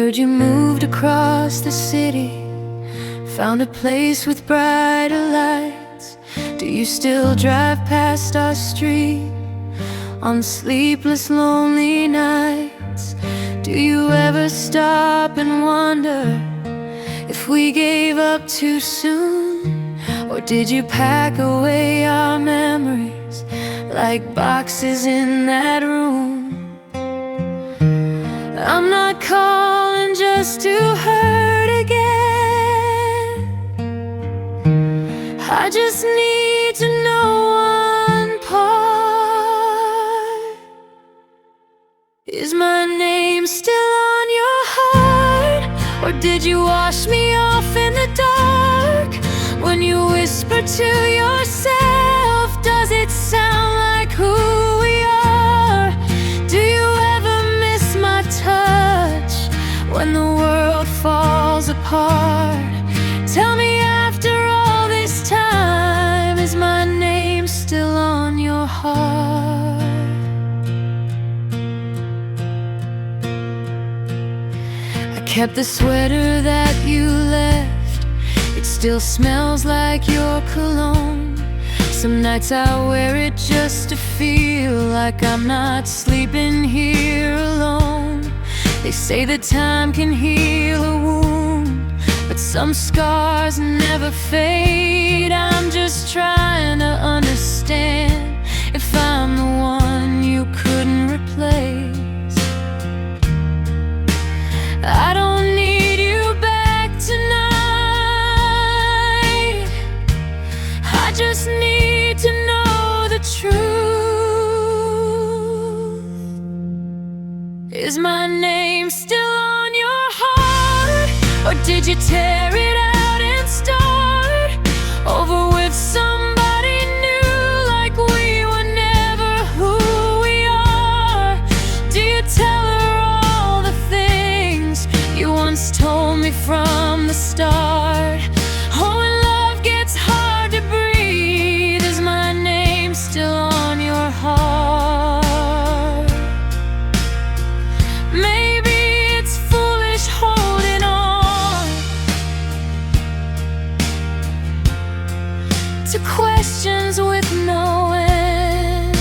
heard you moved across the city, found a place with brighter lights. Do you still drive past our street on sleepless, lonely nights? Do you ever stop and wonder if we gave up too soon? Or did you pack away our memories like boxes in that room? I'm not calling just to hurt again. I just need to know one part. Is my name still on your heart? Or did you wash me off in the dark? When you whisper to yourself, does it sound like who we are? Do you ever miss my touch when the world falls apart? Tell me, after all this time, is my name still on your heart? I kept the sweater that you left. It still smells like your cologne. Some nights I wear it just to feel like I'm not sleeping here alone. They say that time can heal a wound, but some scars never fade. I'm just trying to understand if I'm the one you couldn't replace. I don't need you back tonight. I just need to know the truth. Is my name still on your heart? Or did you tear it out and start over with somebody new, like we were never who we are? Do you tell her all the things you once told me from the start? Oh, when love gets hard to breathe, is my name still on your heart? Maybe it's foolish holding on to questions with no end.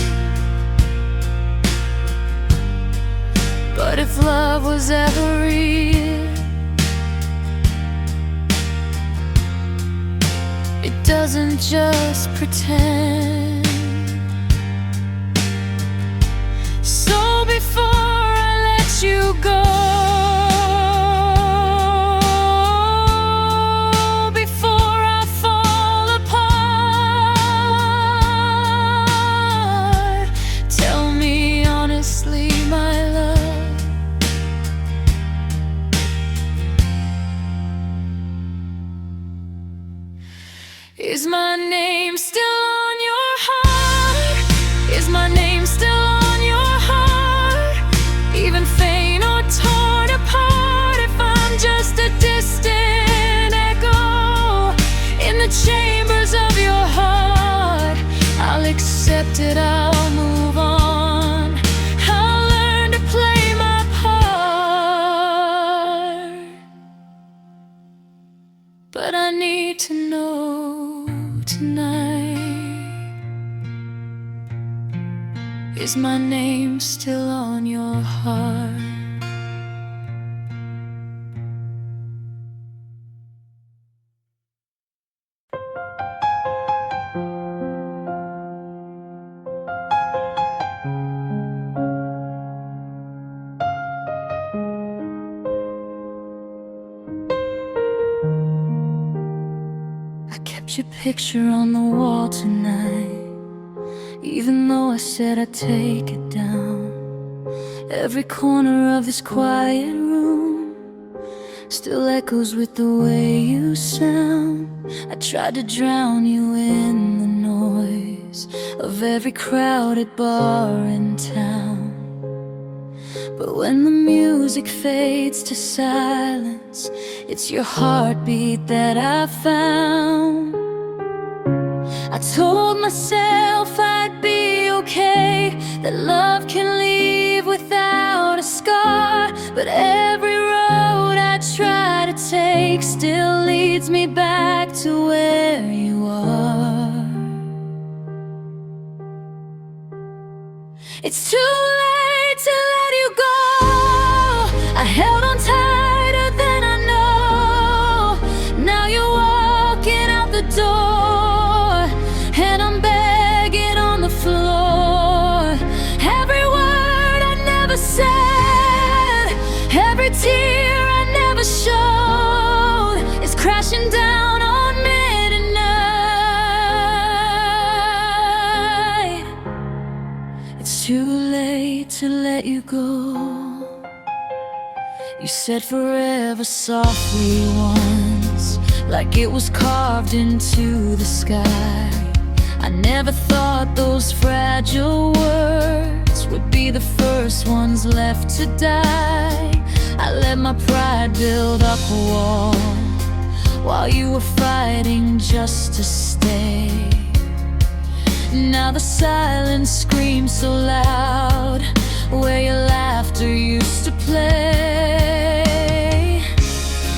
But if love was ever real, it doesn't just pretend. So before I let you go, before I fall apart, tell me honestly, my love, is my name still on your heart? Is my name still on your heart? Even faint or torn apart, if I'm just a distant echo in the chambers of your heart, I'll accept it, I'll move on. I'll learn to play my part. But I need to know tonight, is my name still on your heart? I kept your picture on the wall tonight, even though I said I'd take it down. Every corner of this quiet room still echoes with the way you sound. I tried to drown you in the noise of every crowded bar in town, but when the music fades to silence, it's your heartbeat that I found. I told myself I'd be okay, that love can leave without a scar, but every road still leads me back to where you are. It's too late to let you go. I held on tighter than I know. Now you're walking out the door, and I'm begging on the floor. Every word I never said, every tear I never showed, is crashing down on me tonight. It's too late to let you go. You said forever softly once, like it was carved into the sky. I never thought those fragile words would be the first ones left to die. I let my pride build up a wall while you were fighting just to stay. Now the silence screams so loud where your laughter used to play.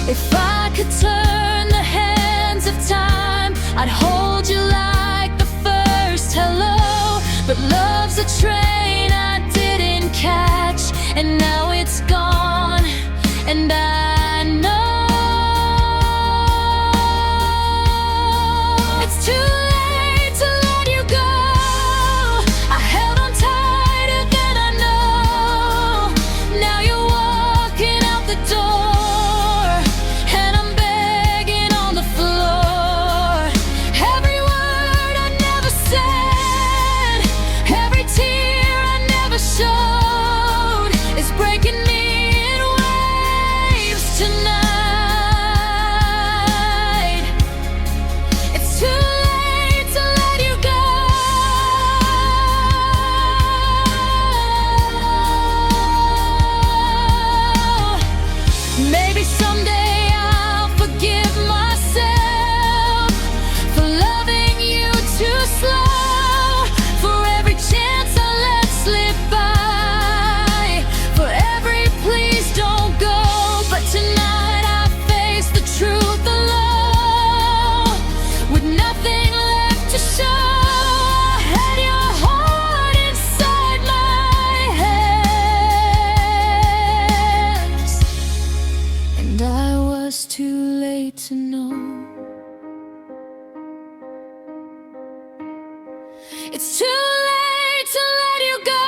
If I could turn the hands of time, I'd hold you like the first hello. But love's a train I didn't catch, and now it's gone, and I know it's too late to let you go. I held on tighter than I know. Now you're walking out the door, and I'm begging on the floor. Every word I never said, every tear I never showed, is breaking me in waves tonight. It's too late to let you go. Maybe someday I'll forgive myself for loving you too slow, for every chance I let slip by, for every please don't go. But tonight I face the truth alone, with nothing left to show. I had your heart inside my hands, and I was too late to know. It's too late to let you go.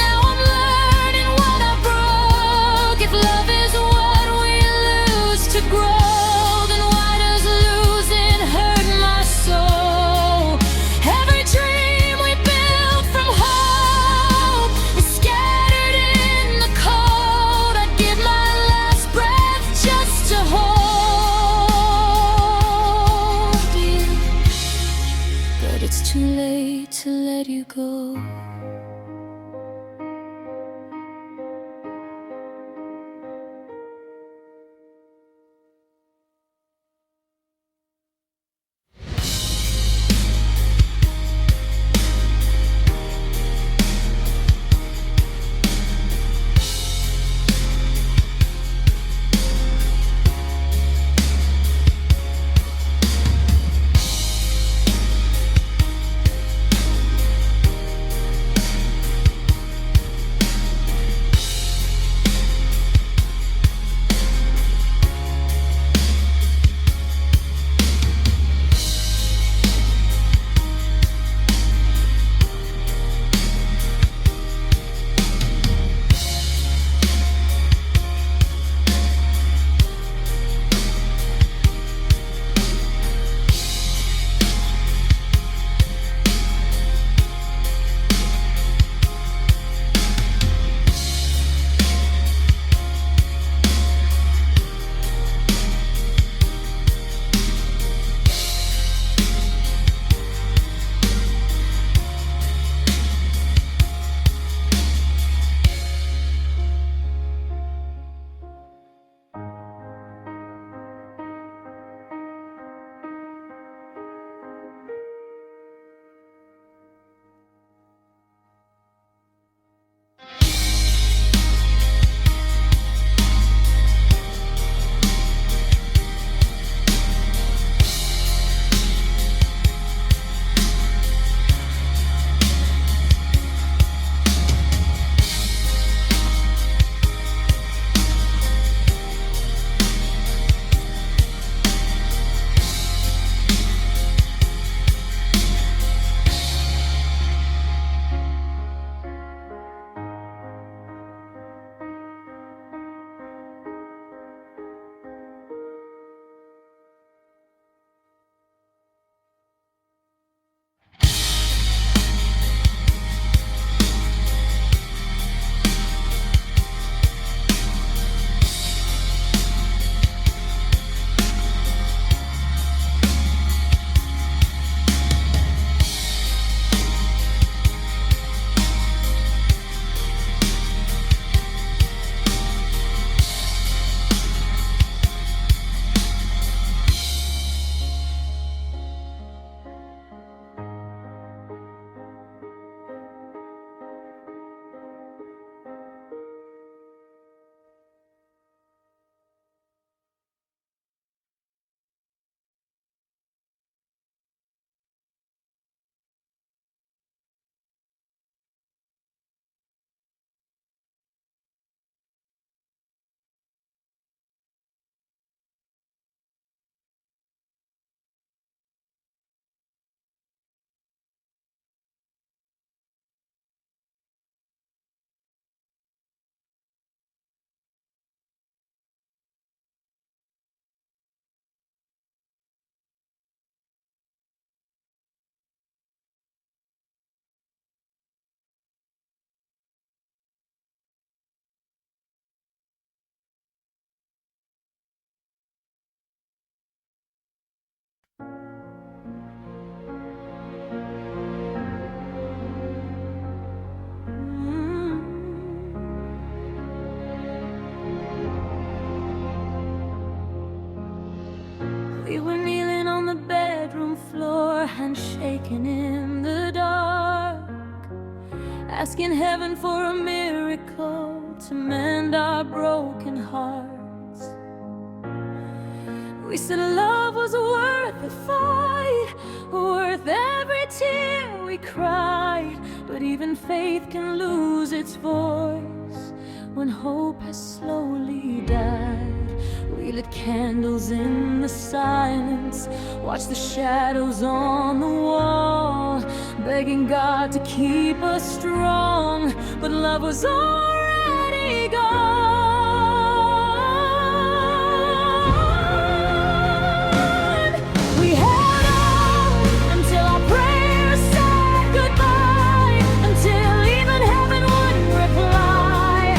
Now I'm learning what I broke. If love is what we lose to grow, then why does losing hurt my soul? Every dream we built from hope is scattered in the cold. I'd give my last breath just to hold you, but it's too late We were kneeling on the bedroom floor, handshaking in the dark, asking heaven for a miracle to mend our broken hearts. We said love was worth the fight, worth every tear we cried. But even faith can lose its voice when hope has slowly died. We lit candles in the silence, watched the shadows on the wall, begging God to keep us strong, but love was already gone. We held on until our prayers said goodbye, until even heaven wouldn't reply.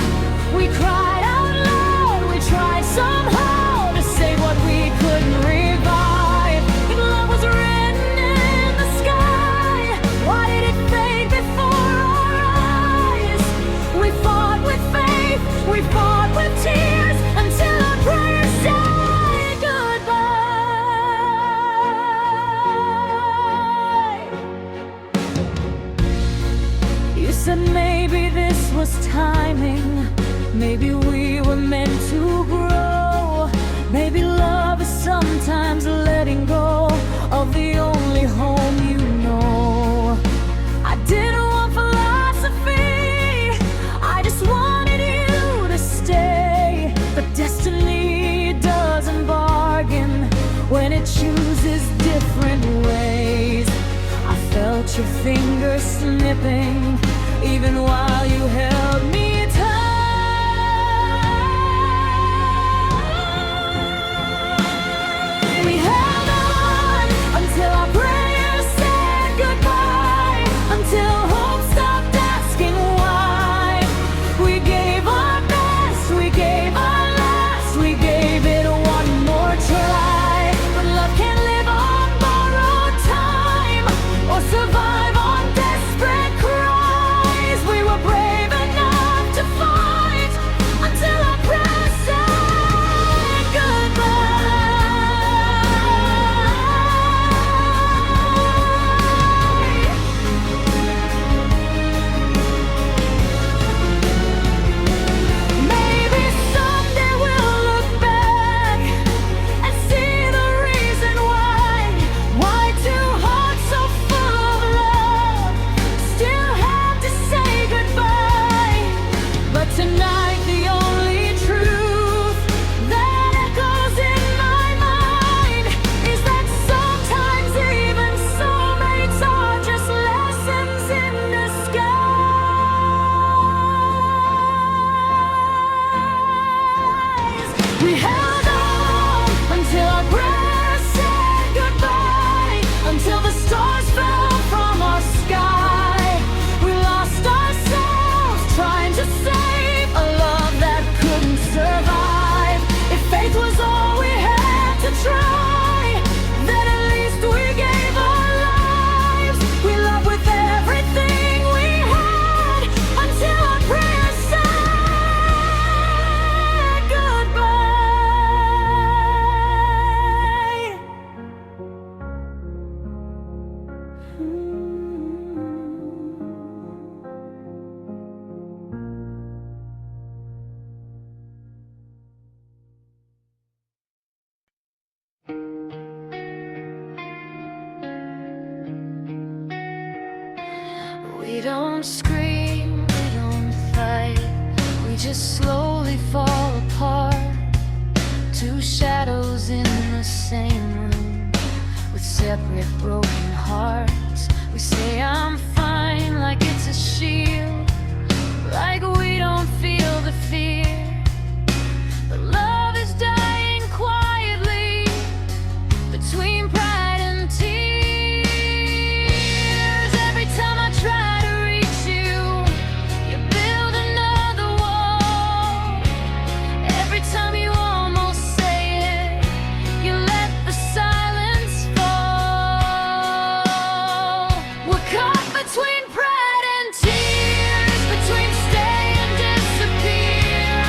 We cried out loud, we tried somehow to say what we couldn't revive. If love was written in the sky, why did it fade before our eyes? We fought with faith, we fought with tears, until our prayers said goodbye. You said maybe this was timing, maybe we were meant to grow. Maybe love is sometimes letting go of the only home you know. I didn't want philosophy, I just wanted you to stay. But destiny doesn't bargain when it chooses different ways. I felt your fingers slipping even while you held me tight. We held on until our prayers said goodbye, until hope stopped asking why. We gave our best, we gave our last, we gave it one more try. But love can't live on borrowed time or survive on desperate cries. We were brave enough to fight until our prayers said goodbye. Maybe someday we'll look back and see the reason why two hearts so full of love still had to say goodbye. But tonight the only truth that echoes in my mind is that sometimes even soulmates are just lessons in disguise. We held on until our prayers said goodbye, until the stars fell from our sky. We lost ourselves trying to save a love that couldn't survive. If faith was all we had to try, then at least we gave our lives. We loved with everything we had until our prayers said goodbye. We don't scream, we don't fight, we just slowly fall apart. Two shadows in the same room with separate broken hearts. We say I'm fine like it's a shield, like we don't feel the fear. But love is dying quietly between pride and tears. Every time I try to reach you, you build another wall. Every time you almost say it, you let the silence fall. We're caught between pride and tears, between stay and disappear.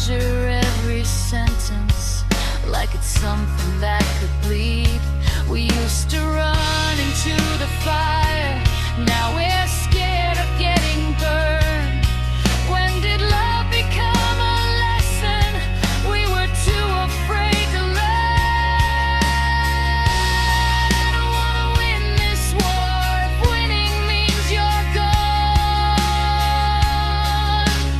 measure every sentence like it's something that could bleed. We used to run into the fire, now we're scared of getting burned. When did love become a lesson we were too afraid to learn? I don't wanna win this war if winning means you're gone.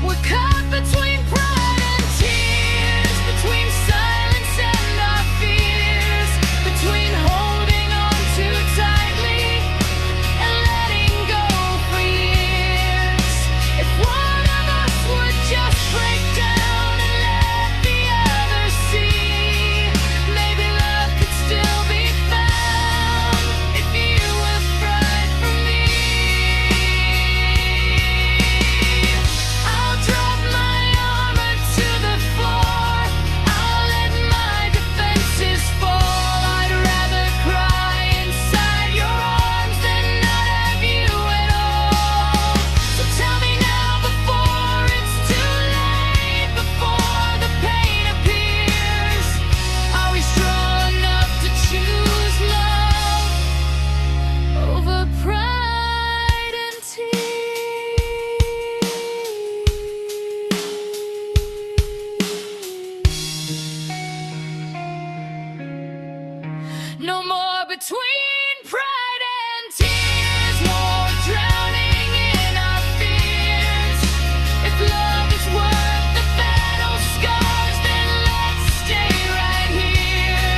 We're caught between pride and tears, between silence and our fears, between holding on too tightly and letting go for years. If one of us would just break down and let the other see, maybe love could still be found if you would fight for me. I'll drop my armor to the floor, I'll let my defenses fall. I'd rather cry inside your arms than not have you at all. So tell me now before it's too late, before the pain appears, are we strong enough to choose love over pride and tears? No more between pride and tears, more drowning in our fears. If love is worth the battle scars, then let's stay right here.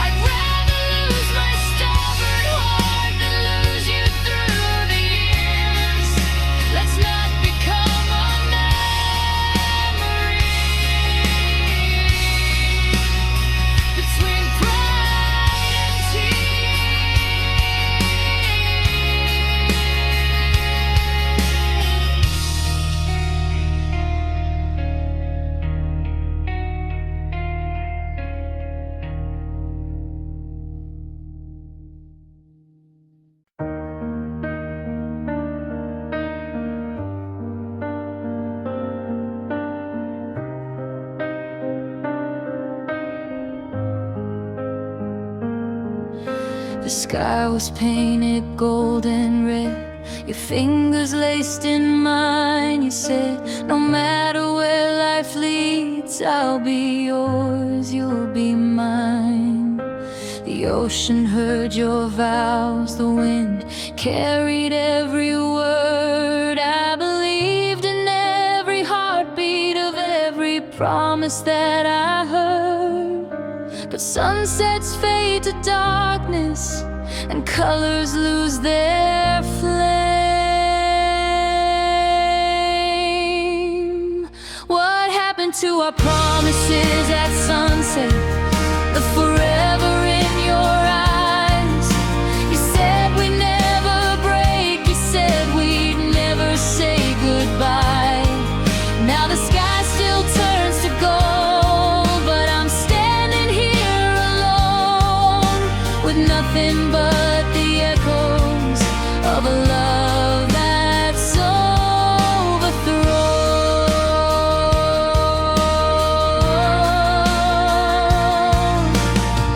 I'd rather lose my stubborn heart than lose you through the years. Let's not become a memory. Between pride and The sky was painted gold and red, your fingers laced in mine. You said, no matter where life leads, I'll be yours, you'll be mine. The ocean heard your vows, the wind carried every word. I believed in every heartbeat of every promise that I heard. But sunsets fade to darkness and colors lose their flame. What happened to our promises at sunset? The forever in your eyes. You said we'd never break, you said we'd never say goodbye. Now the sky still turns to gold, but I'm standing here alone with nothing but the echoes of a love that's overthrown.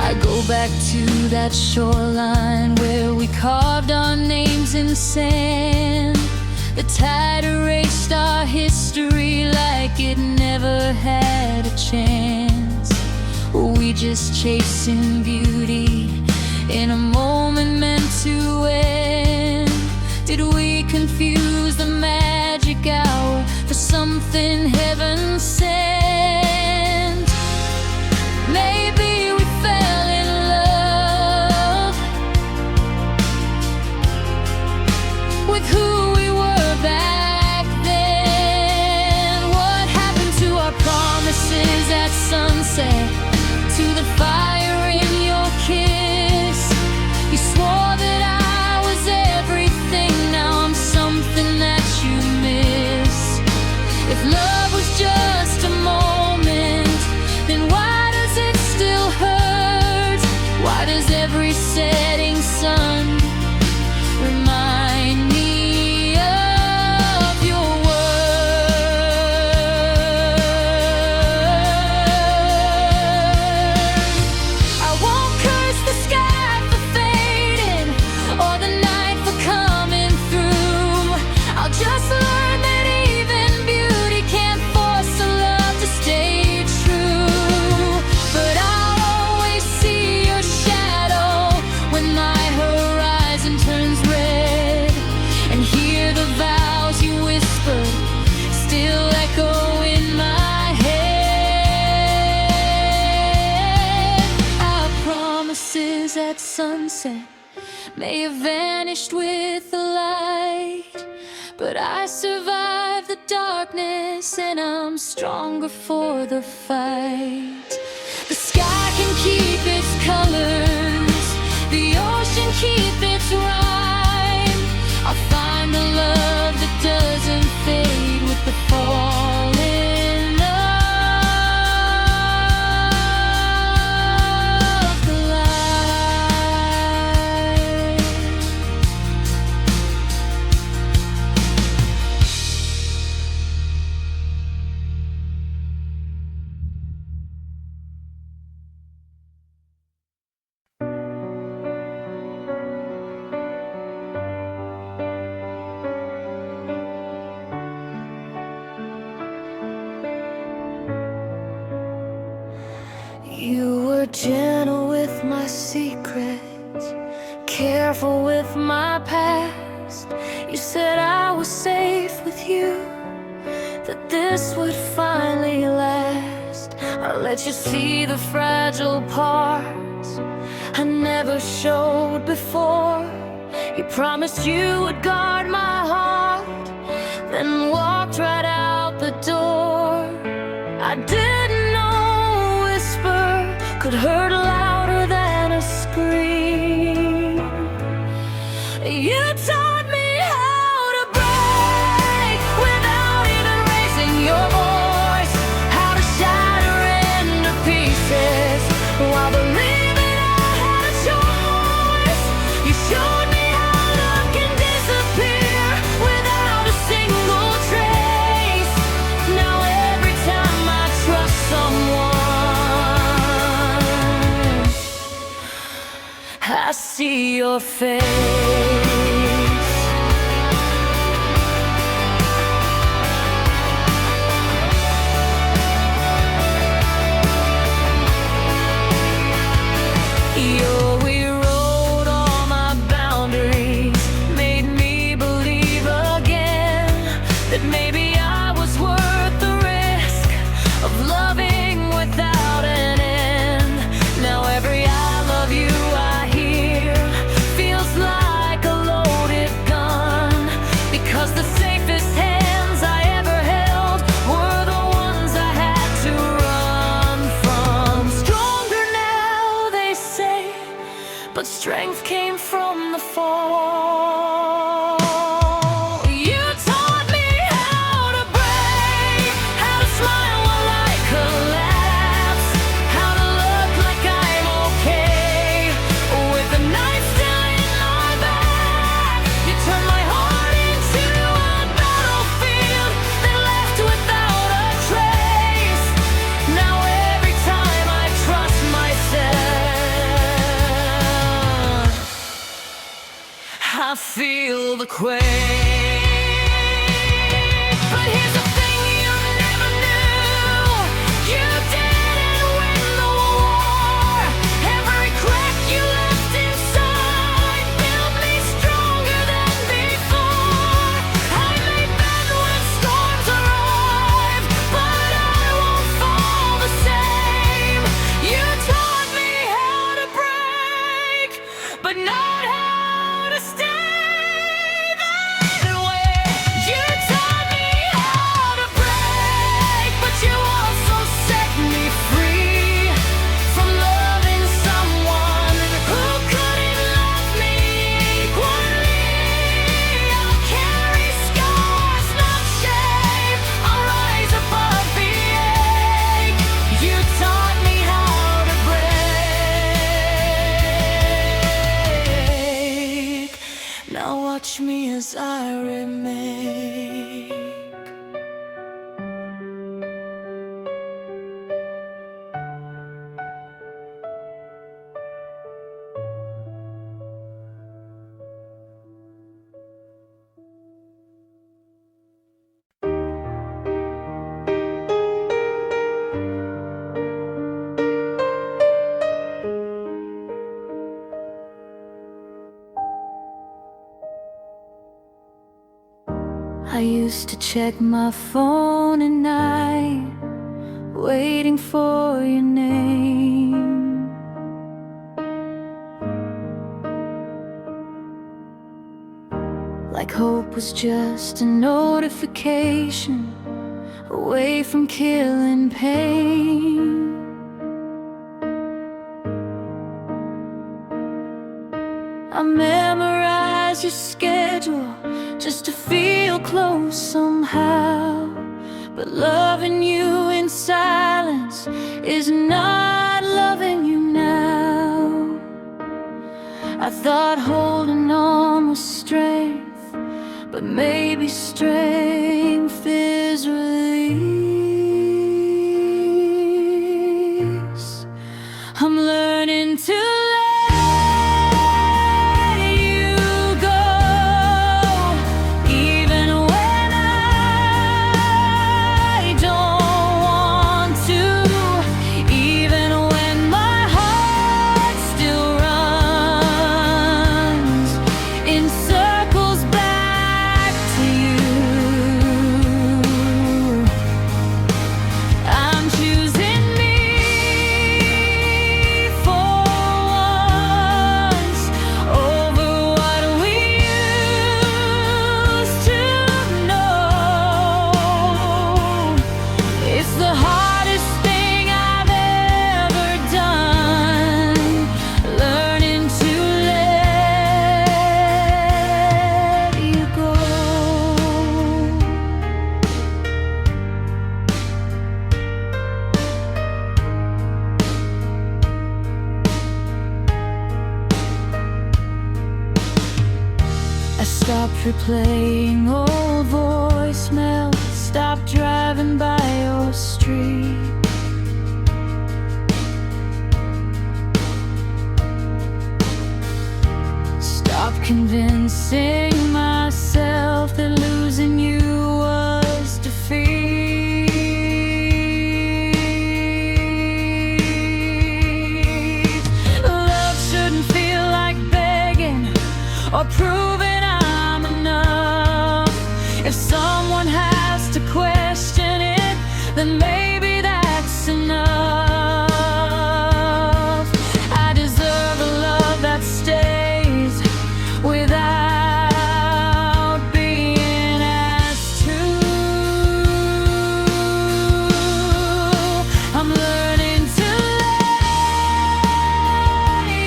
I go back to that shoreline where we carved our names in sand. The tide erased our history like it never had a chance. We just chasing beauty in a moment meant to end. Did we confuse the magic hour for something heaven sent? Maybe we fell in love with who we were back then. What happened to our promises at sunset? To the fire in your kiss, you swore that I was everything. Now I'm something that you miss. If love was just a moment, then why does it still hurt? Why does every setting sun remind me of your words? kisses at sunset may have vanished with the light, but I survived the darkness and I'm stronger for the fight. The sky can keep its colors, the ocean keep its rhyme. I'll find the love that doesn't fade with the falling of the light. You were gentle with my secrets, careful with my past. You said I was safe with you, that this would finally last. I let you see the fragile parts I never showed before. You promised you would guard my heart, then walked right out the door. I didn't know a whisper could hurt louder than a scream. You taught me how to break without even raising your voice, how to shatter into pieces while believing I had a choice. You showed me how love can disappear without a single trace. Now every time I trust someone, I see your face. You rewrote all my boundaries, made me believe again that maybe I was worth the risk of loving without an end. Now every I love you I hear feels like a loaded gun, because the safest hands I ever held were the ones I had to run from. Stronger now, they say, but strength came from the fall. You taught me how to break, how to smile while I collapse, how to look like I'm okay with the knife still in my back. You turned my heart into a battlefield that left without a trace. Now every time I trust myself, I feel the quake. But here's the thing you never knew: you didn't win the war. Every crack you left inside built me stronger than before. I may bend when storms arrive, but I won't fall the same. You taught me how to break, but not how to stay that way. You taught me how to break, but you also set me free from loving someone who couldn't love me equally. I'll carry scars, not shame. I'll rise above the ache. You taught me how to break. Now watch me as I remake. I used to check my phone at night, waiting for your name. like hope was just a notification away from killing pain. I memorize your schedule just to feel close somehow, but loving you in silence is not loving you now. I thought holding on was strength, but maybe strength is release. I'm learning to stop replaying old voicemails, stop driving by your street. Stop convincing myself that losing you was defeat. Love shouldn't feel like begging or proving if someone has to question it, then maybe that's enough. I deserve a love that stays without being asked to. I'm learning to let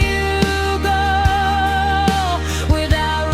you go without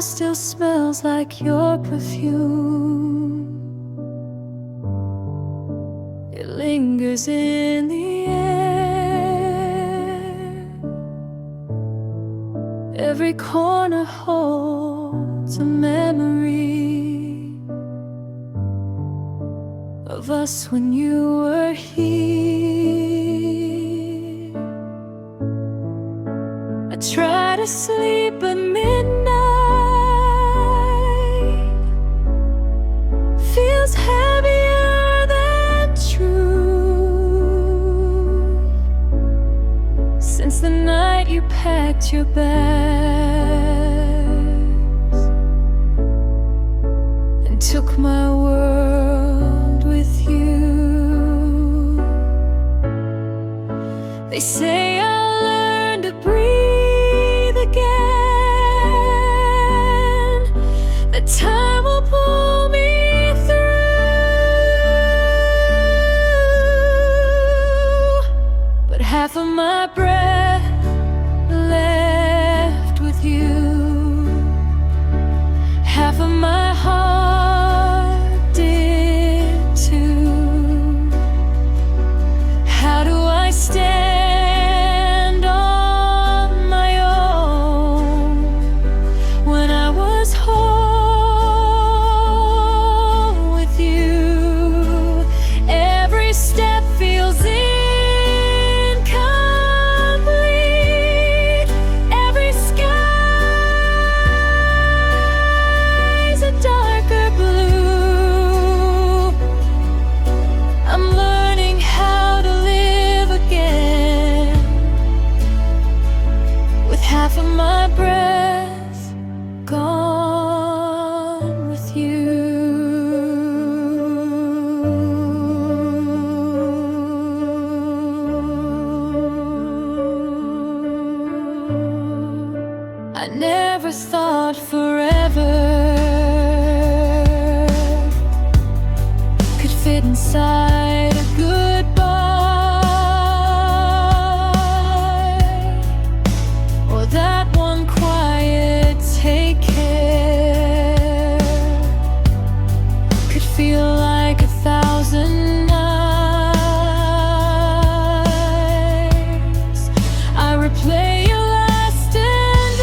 house still smells like your perfume. It lingers in the air. Every corner holds a memory of us when you were here. I try to sleep at midnight, feels heavier than true, since the night you packed your bags and took my world with you. They say I'll learn to breathe again, that time will pull me through. But half of my breath left with you, half of my heart did too. How do I stand on my own when I was whole with you? Every step feels incomplete. Every sky's a darker blue. I'm learning how to live again with half of my breath gone with you. I never thought forever could fit inside a goodbye, or that one quiet take care could feel like 1,000 nights. I replay your last and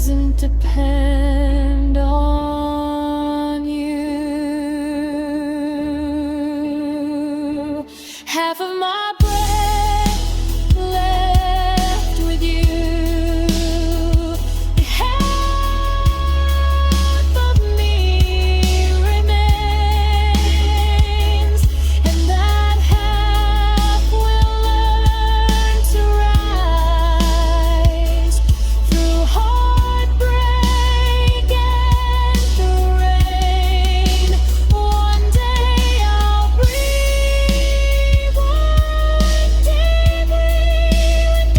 doesn't depend on you. Half of my breath left with you. Half of me remains, and that half will learn to rise through heartbreak and through rain. One day I'll breathe one deeply and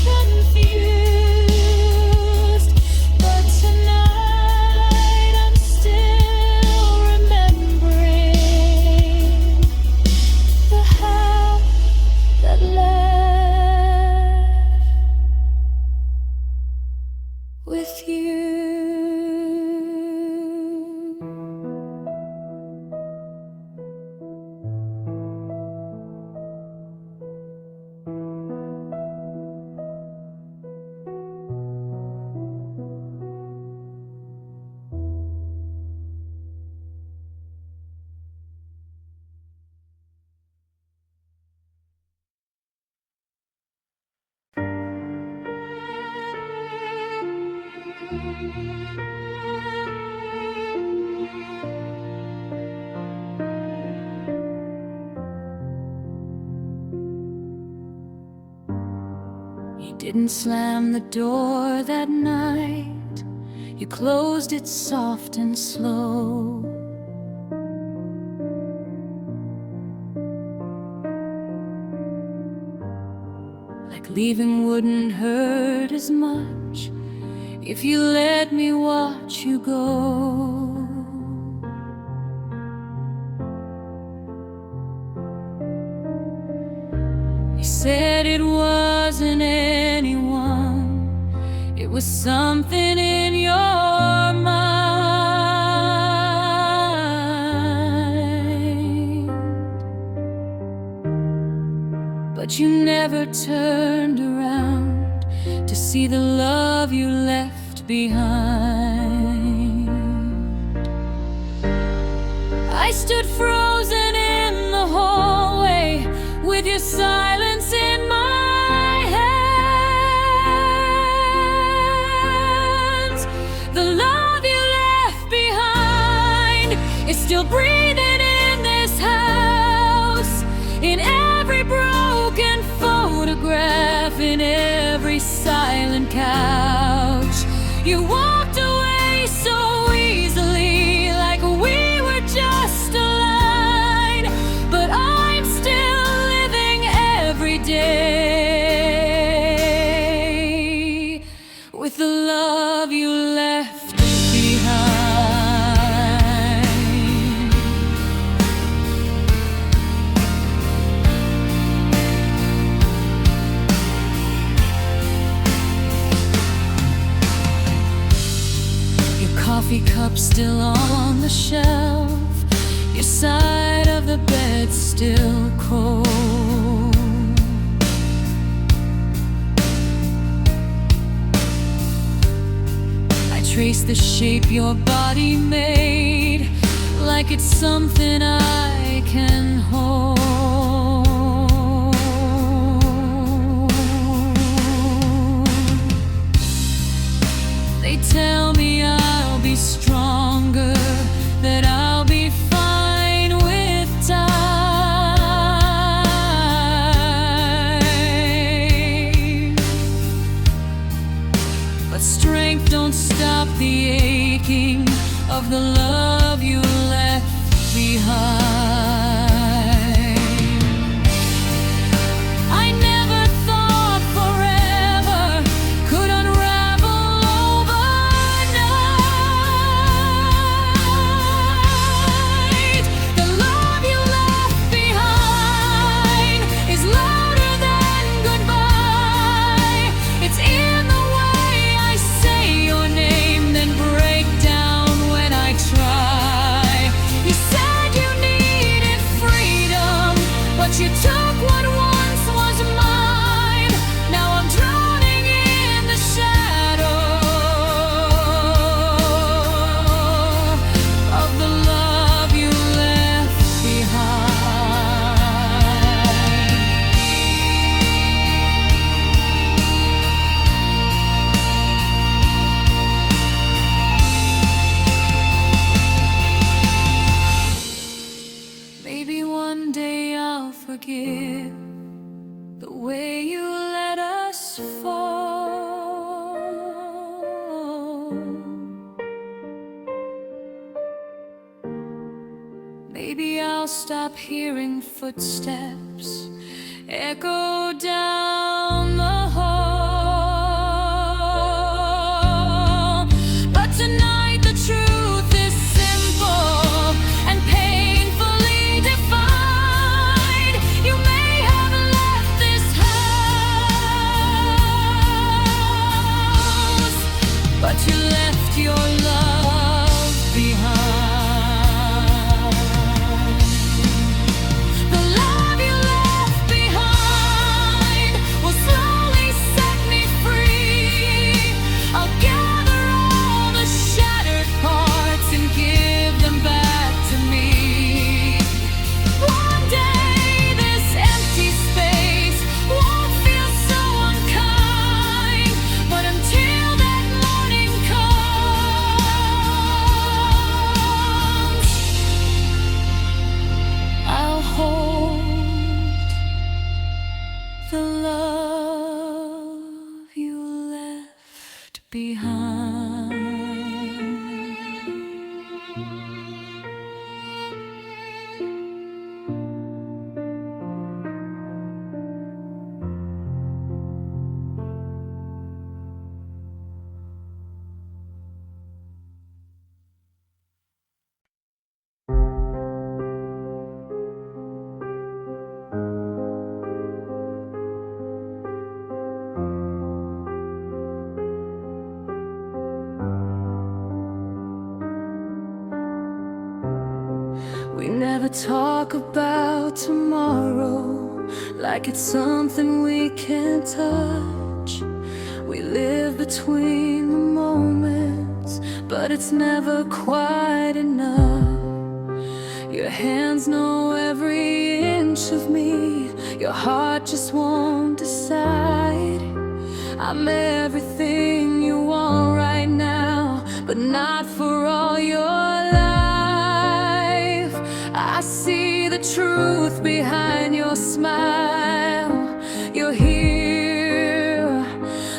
confused. But tonight I'm still remembering the half that left with you. You didn't slam the door that night, you closed it soft and slow. Like leaving wouldn't hurt as much if you let me watch you go. You said it wasn't anyone, it was something in your mind. But you never turned around to see the love you left behind. I stood frozen in the hallway with your silence in my hands. The love you left behind is still breathing in this house, in every broken photograph, in every silent couch. You walked away so easily, like we were just a line, but I'm still living every day with the love you left behind. Your coffee cup still on the shelf, your side of the bed still cold. I trace the shape your body made, like it's something I can hold. They tell me I'll be stronger, that I'll be fine with time. But strength don't stop the aching of the love you left behind. I never thought forever could unravel overnight. The love you left behind is louder than goodbye. It's in the way I say your name, then break down when I try. You said you need stop hearing footsteps echo down the hall. But tonight the truth is simple and painfully defined. You may have left this house, but you left your love behind. The love you left behind. We never talk about tomorrow like it's something we can't touch. We live between the moments, but it's never quite enough. Your hands know every inch of me, your heart just won't decide. I'm everything you want right now, but not for all your life. I see the truth behind your smile. You're here,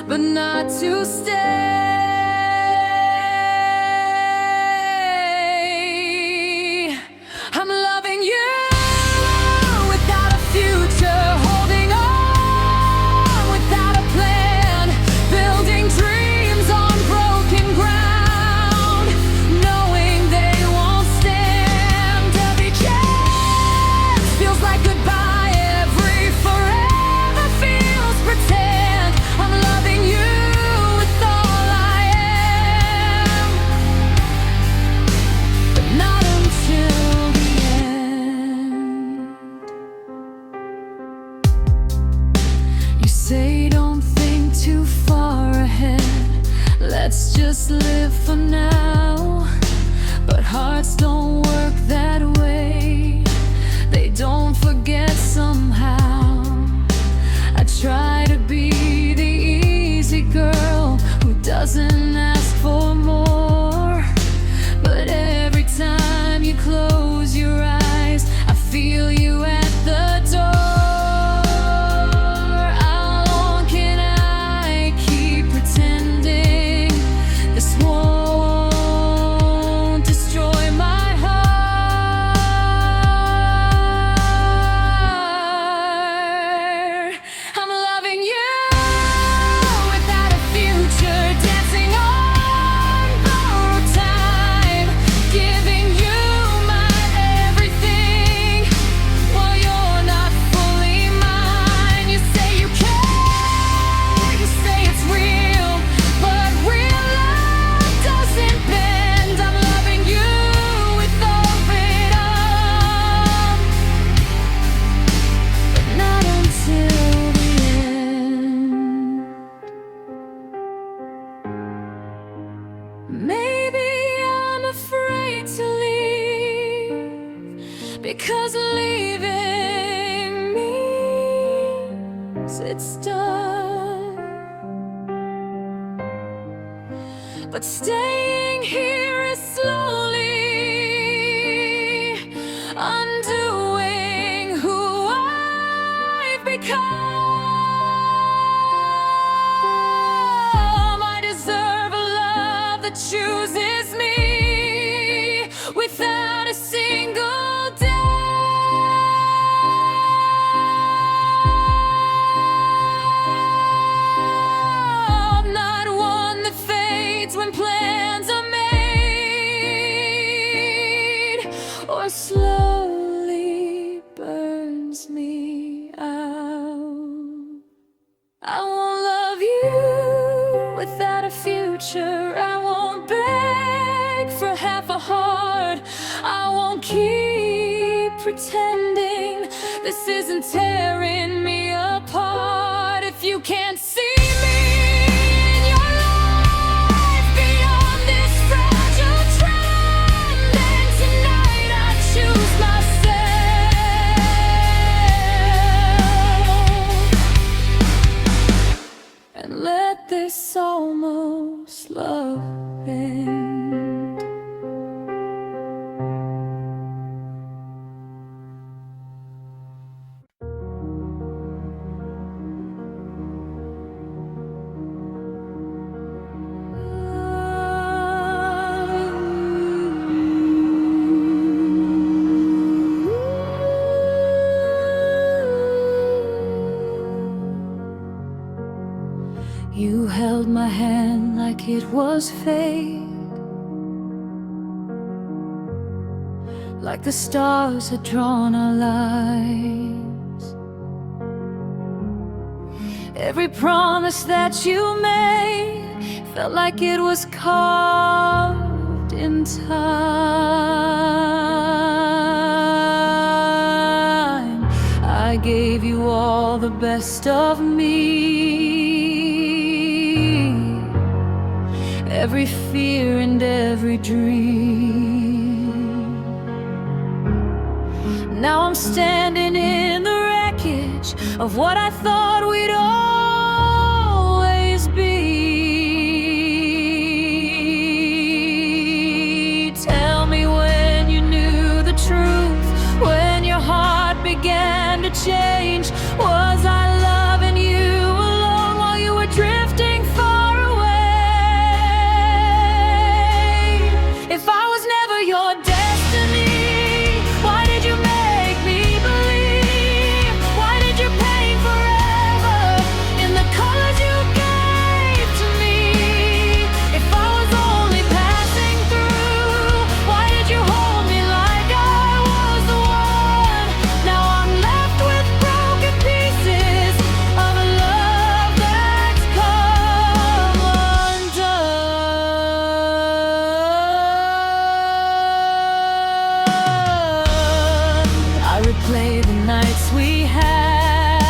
but not to stay. I'm loving you without a future, holding on without a plan, building dreams on broken ground, knowing they won't stand. Every chance feels like goodbye, every forever feels pretend. I'm loving you with all I am, but not until the end. You say don't think too far ahead, let's just live for now. But hearts don't work that way, they don't forget somehow. I try to be the easy girl who doesn't ask for more, but every time you close your eyes, I feel you at the door. How long can I keep pretending this won't destroy my heart? I'm loving you without a future, dancing on borrowed time, giving you my everything while you're not fully mine. You say you care, you say it's real, but real love doesn't bend. I'm loving you with all it all, but not until the end. Maybe I'm afraid to leave, because leaving means it's done. But staying here is slowly undoing who I've become. I deserve a love that chooses me without a single doubt. I won't love you without a future. I won't beg for half a heart. I won't keep pretending this isn't tearing me apart. If you can't see me in your life beyond this fragile trend, then tonight I choose myself and let this almost love end. You held my hand like it was fate, like the stars had drawn our lives. Every promise that you made felt like it was carved in time. I gave you all the best of me, every fear and every dream. Now I'm standing in the wreckage of what I thought we'd always be. Tell me when you knew the truth, when your heart began to change. Was I loving you alone while you were drifting far away? If I was never your destiny, why did you make me believe? Why did you paint forever in the colors you gave to me? If I was only passing through, why did you hold me like I was the one? Now I'm left with broken pieces of a love that's come undone. I replay the nights we had,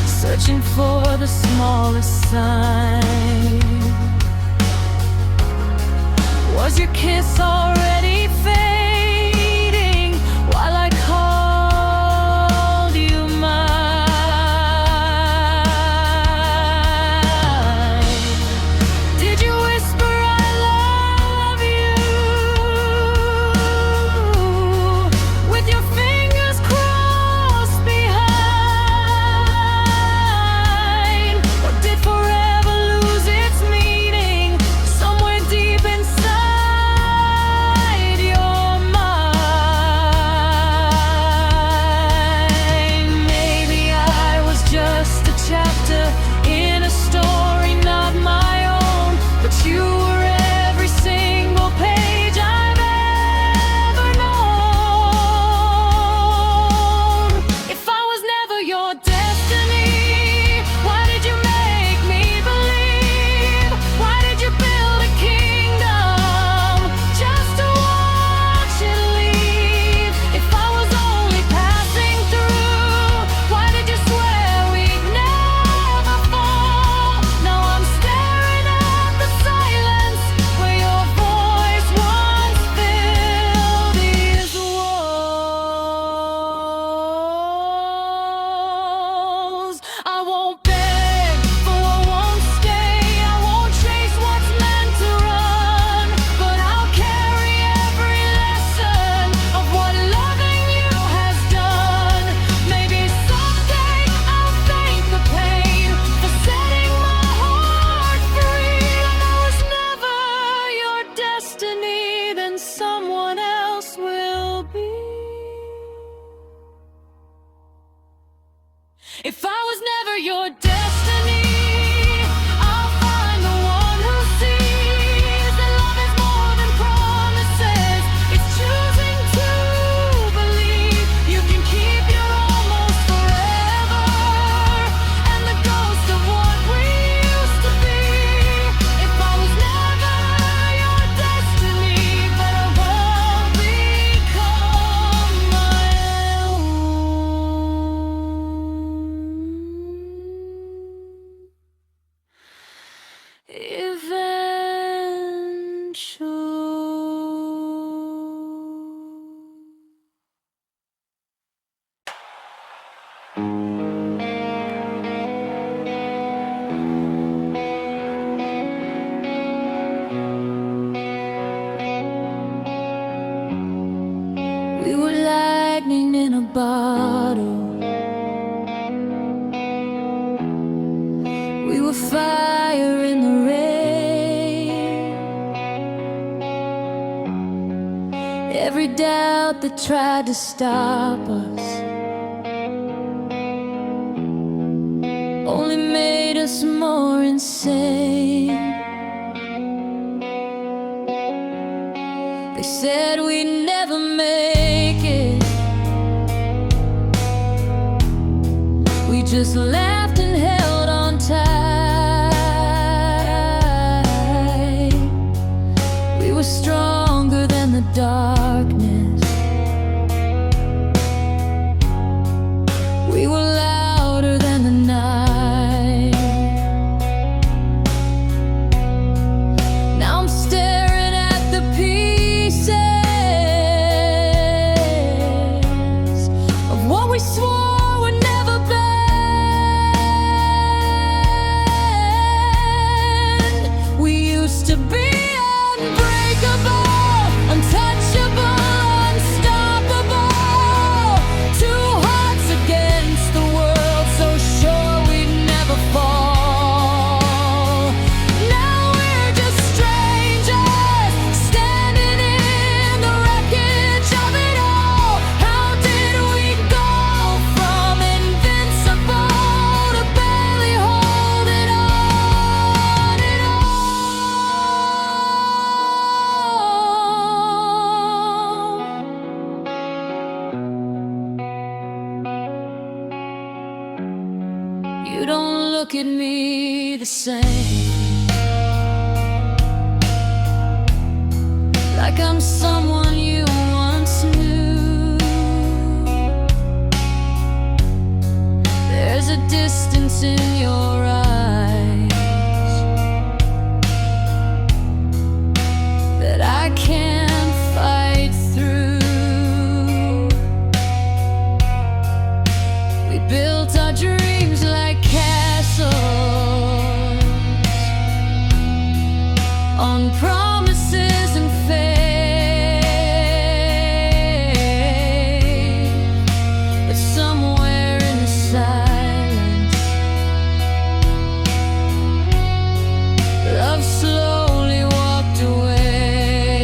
searching for the smallest sign. Was your kiss already fading while I called you mine? Did you whisper I love you with your fingers crossed behind? Or did forever lose its meaning somewhere deep inside your mind? Maybe I was just a chapter in a story not my own, but you were every single page I've ever known. If I was never your destiny, why did you make me believe? Why did you build a kingdom just to watch it leave? If I was only passing through, why did you swear we'd never fall? Now I'm staring at the silence where your voice once filled these walls. I won't beg for what won't stay. I won't chase what's meant to run, but I'll carry every lesson of what loving you has done. Maybe someday I'll thank the pain for setting my heart free. If I was never your destiny, then someone else will be. If I was never your destiny, I'll find the one who sees that love is more than promises. It's choosing to believe you can keep your almost forever. were fire in the rain. Every doubt that tried to stop us only made us more insane. They said we'd never make it. We just laughed and held on tight. We were stronger than the darkness. We were louder than the night. Now I'm staring at the pieces of what we swore would never bend. We used to be unbreakable, untouchable, unstoppable. Two hearts against the world, so sure we'd never fall. Now we're just strangers, standing in the wreckage of it all. How did we go from invincible to barely holding on at all? You don't look at me the same, like I'm someone you once knew. There's a distance in your eyes that I can't fight through. We built our dreams like castles on promises and faith, but somewhere in the silence, love slowly walked away.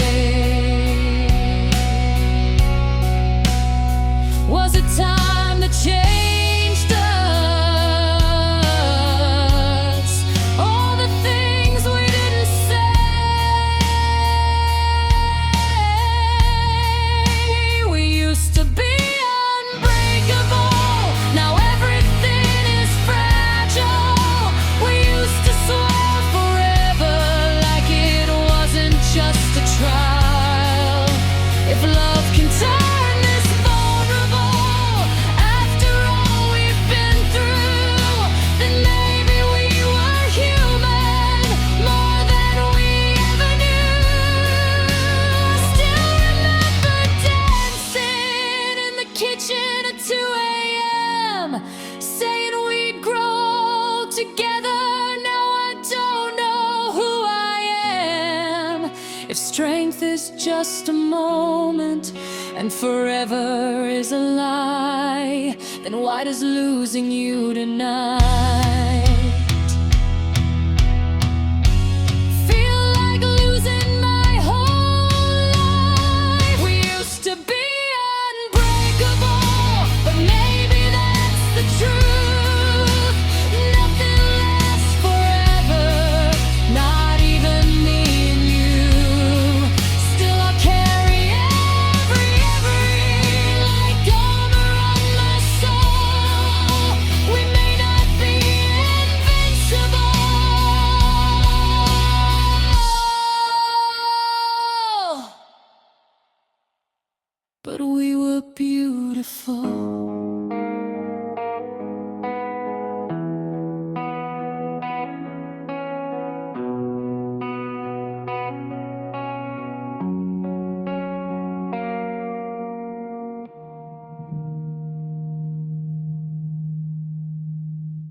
Was it time that changed us? All the things we didn't say. We used to be unbreakable, now everything is fragile. We used to swear forever, like it wasn't just a trial. If love can turn this vulnerable, after all we've been through, then maybe we were human, more than we ever knew. I still remember dancing in the kitchen at 2 a.m., saying we'd grow together. Now I don't know who I am. If strength is just a moment and forever is a lie, then why does losing you tonight